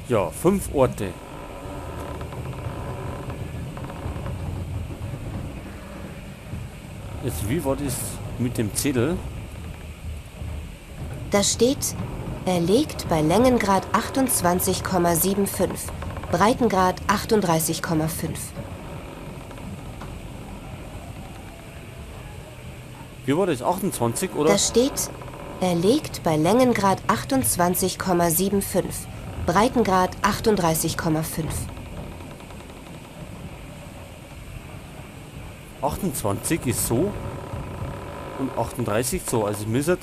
Ja, 5 Orte. Jetzt, wie war das mit dem Zettel? Da steht, er liegt bei Längengrad 28,75, Breitengrad 38,5. Wie war das? 28, oder? Da steht, er liegt bei Längengrad 28,75, Breitengrad 38,5. 28 ist so und 38 so. Also es müsste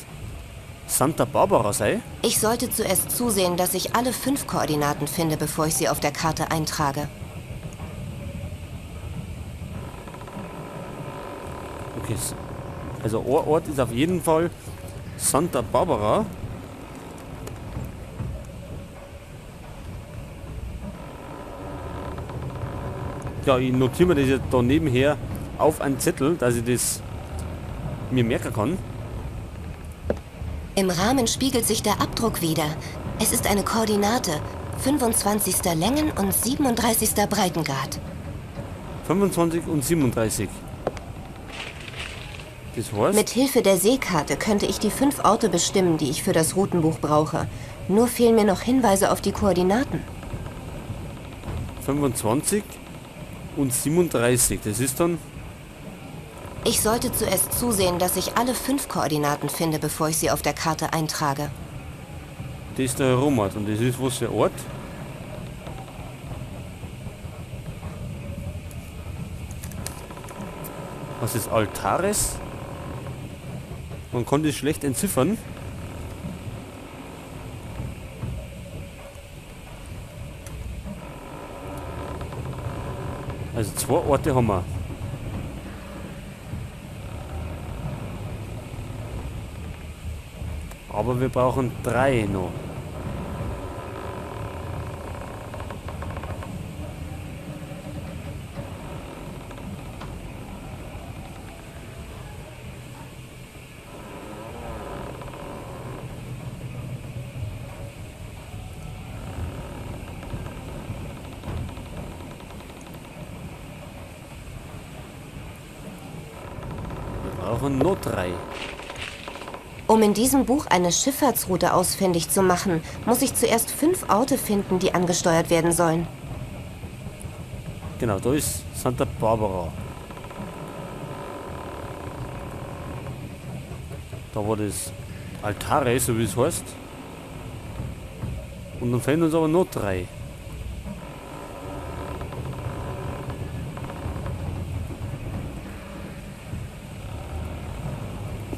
Santa Barbara sein. Ich sollte zuerst zusehen, dass ich alle 5 Koordinaten finde, bevor ich sie auf der Karte eintrage. Okay, also ein Ort ist auf jeden Fall Santa Barbara. Ja, ich notiere mir das jetzt da nebenher auf einen Zettel, dass ich das mir merken kann. Im Rahmen spiegelt sich der Abdruck wider. Es ist eine Koordinate, 25. Längen- und 37. Breitengrad. 25 und 37. Das heißt, Mit Hilfe der Seekarte könnte ich die 5 Orte bestimmen, die ich für das Routenbuch brauche. Nur fehlen mir noch Hinweise auf die Koordinaten. 25 und 37. Das ist dann... Ich sollte zuerst zusehen, dass ich alle 5 Koordinaten finde, bevor ich sie auf der Karte eintrage. Das ist der Romat. Und das ist was für ein Ort? Was ist Altares? Man konnte es schlecht entziffern. Also 2 Orte haben wir. Aber wir brauchen 3 noch. Wir brauchen noch 3. Um in diesem Buch eine Schifffahrtsroute ausfindig zu machen, muss ich zuerst 5 Orte finden, die angesteuert werden sollen. Genau, da ist Santa Barbara. Da war das Altare, so wie es heißt. Und dann fehlen uns aber noch 3.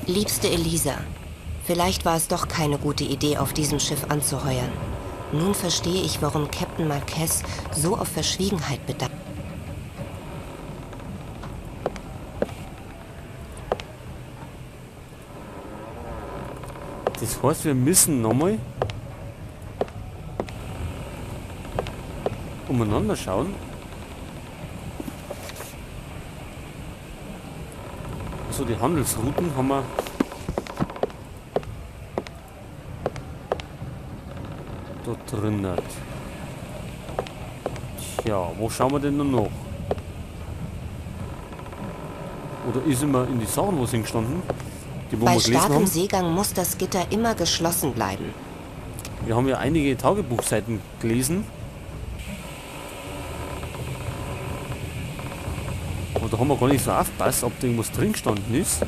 Liebste Elisa, vielleicht war es doch keine gute Idee, auf diesem Schiff anzuheuern. Nun verstehe ich, warum Captain Marquez so auf Verschwiegenheit bedacht. Das heißt, wir müssen nochmal umeinander schauen. So, die Handelsrouten haben wir da drinnen. Tja, wo schauen wir denn noch? Oder ist immer in die Sachen was hingestanden? Die, wo Bei wir gelesen starkem haben? Seegang muss das Gitter immer geschlossen bleiben. Wir haben ja einige Tagebuchseiten gelesen. Und da haben wir gar nicht so aufgepasst, ob da irgendwas drin gestanden ist.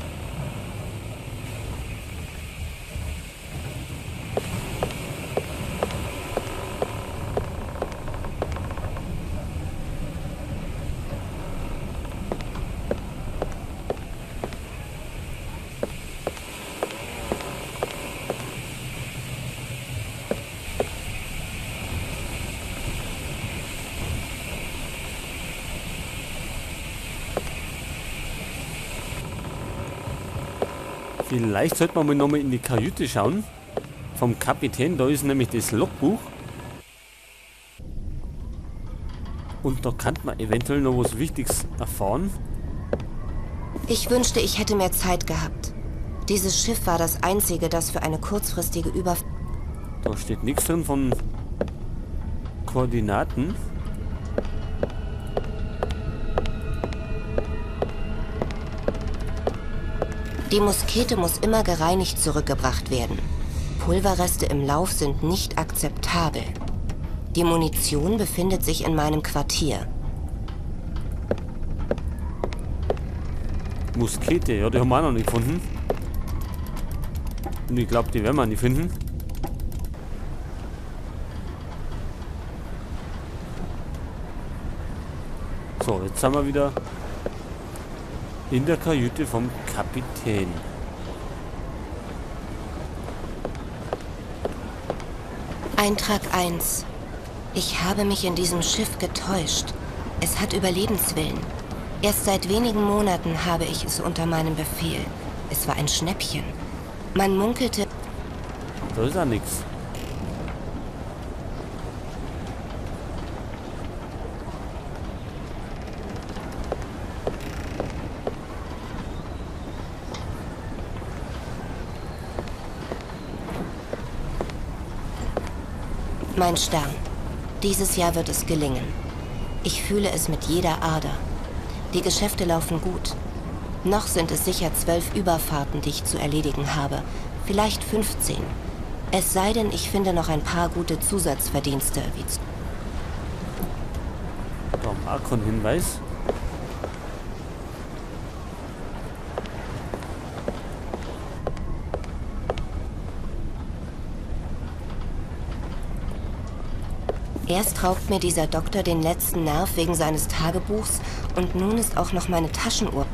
Vielleicht sollte man mal nochmal in die Kajüte schauen. Vom Kapitän, da ist nämlich das Logbuch. Und da kann man eventuell noch was Wichtiges erfahren. Ich wünschte, ich hätte mehr Zeit gehabt. Dieses Schiff war das einzige, das für eine kurzfristige Überfahrt... Da steht nichts drin von Koordinaten. Die Muskete muss immer gereinigt zurückgebracht werden. Pulverreste im Lauf sind nicht akzeptabel. Die Munition befindet sich in meinem Quartier. Muskete, ja, die haben wir auch noch nicht gefunden. Und ich glaube, die werden wir nicht finden. So, jetzt sind wir wieder in der Kajüte vom Kapitän. Eintrag 1. Ich habe mich in diesem Schiff getäuscht. Es hat Überlebenswillen. Erst seit wenigen Monaten habe ich es unter meinem Befehl. Es war ein Schnäppchen. Man munkelte... Da ist auch nichts. Mein Stern. Dieses Jahr wird es gelingen. Ich fühle es mit jeder Ader. Die Geschäfte laufen gut. Noch sind es sicher 12 Überfahrten, die ich zu erledigen habe. Vielleicht 15. Es sei denn, ich finde noch ein paar gute Zusatzverdienste, wie Da haben wir auch keinen Hinweis. Erst raubt mir dieser Doktor den letzten Nerv wegen seines Tagebuchs und nun ist auch noch meine Taschenuhr.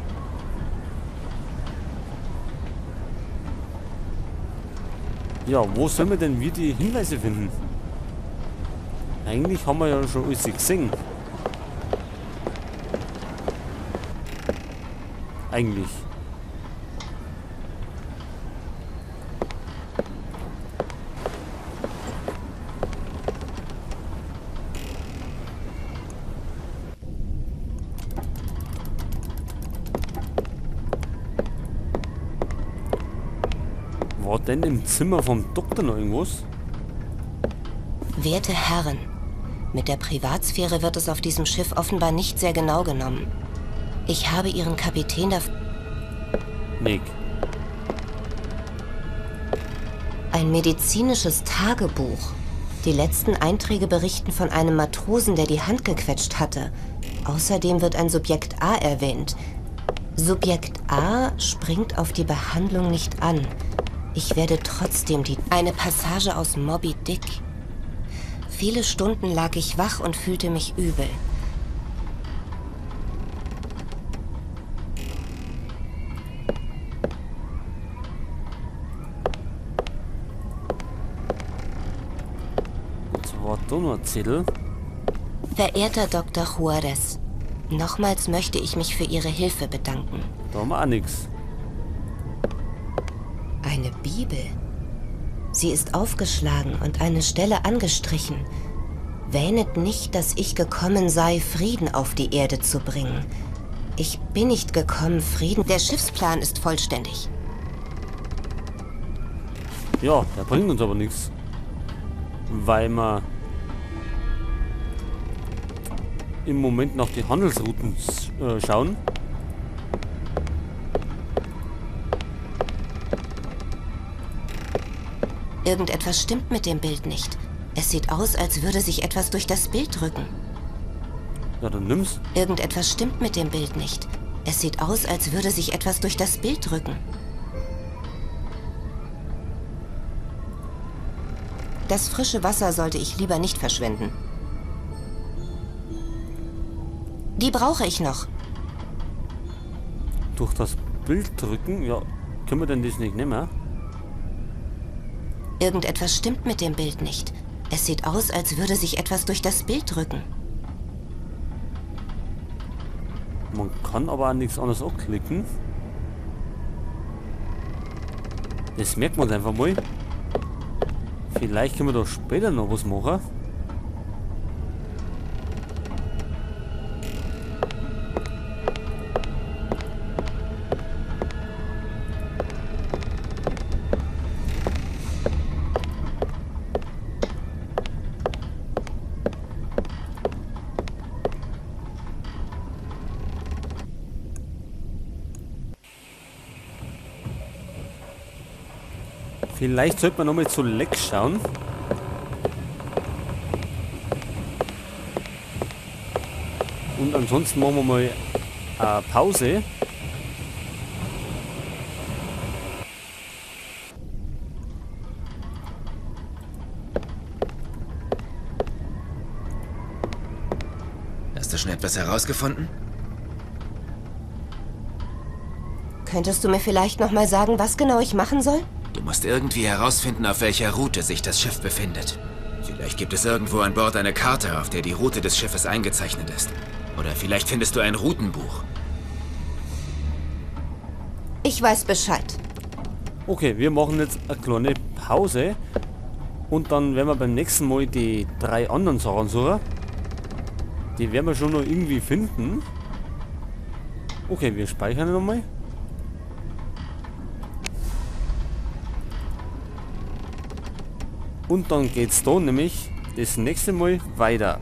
Ja, wo sollen wir denn die Hinweise finden? Eigentlich haben wir ja schon alles gesehen. Eigentlich. War denn im Zimmer vom Doktor noch irgendwas? Werte Herren, mit der Privatsphäre wird es auf diesem Schiff offenbar nicht sehr genau genommen. Ich habe Ihren Kapitän dafür... Nick. Ein medizinisches Tagebuch. Die letzten Einträge berichten von einem Matrosen, der die Hand gequetscht hatte. Außerdem wird ein Subjekt A erwähnt. Subjekt A springt auf die Behandlung nicht an. Ich werde trotzdem eine Passage aus Moby Dick. Viele Stunden lag ich wach und fühlte mich übel. Jetzt war da noch ein Zettel. Verehrter Dr. Juarez, nochmals möchte ich mich für Ihre Hilfe bedanken. Da haben wir auch nichts. Eine Bibel. Sie ist aufgeschlagen und eine Stelle angestrichen. Wähnet nicht, dass ich gekommen sei, Frieden auf die Erde zu bringen. Ich bin nicht gekommen, Frieden... Der Schiffsplan ist vollständig. Ja, der bringt uns aber nichts. Weil wir im Moment nach die Handelsrouten schauen. Irgendetwas stimmt mit dem Bild nicht. Es sieht aus, als würde sich etwas durch das Bild drücken. Ja, dann nimm's. Irgendetwas stimmt mit dem Bild nicht. Es sieht aus, als würde sich etwas durch das Bild drücken. Das frische Wasser sollte ich lieber nicht verschwenden. Die brauche ich noch. Durch das Bild drücken? Ja, können wir denn das nicht nehmen? Irgendetwas stimmt mit dem Bild nicht. Es sieht aus, als würde sich etwas durch das Bild drücken. Man kann aber auch nichts anderes anklicken. Das merkt man einfach mal. Vielleicht können wir da später noch was machen. Vielleicht sollte man nochmal zu Lex schauen. Und ansonsten machen wir mal eine Pause. Hast du schon etwas herausgefunden? Könntest du mir vielleicht noch mal sagen, was genau ich machen soll? Du musst irgendwie herausfinden, auf welcher Route sich das Schiff befindet. Vielleicht gibt es irgendwo an Bord eine Karte, auf der die Route des Schiffes eingezeichnet ist. Oder vielleicht findest du ein Routenbuch. Ich weiß Bescheid. Okay, wir machen jetzt eine kleine Pause. Und dann werden wir beim nächsten Mal die 3 anderen Sachen suchen. Die werden wir schon noch irgendwie finden. Okay, wir speichern nochmal. Und dann geht's da nämlich das nächste Mal weiter.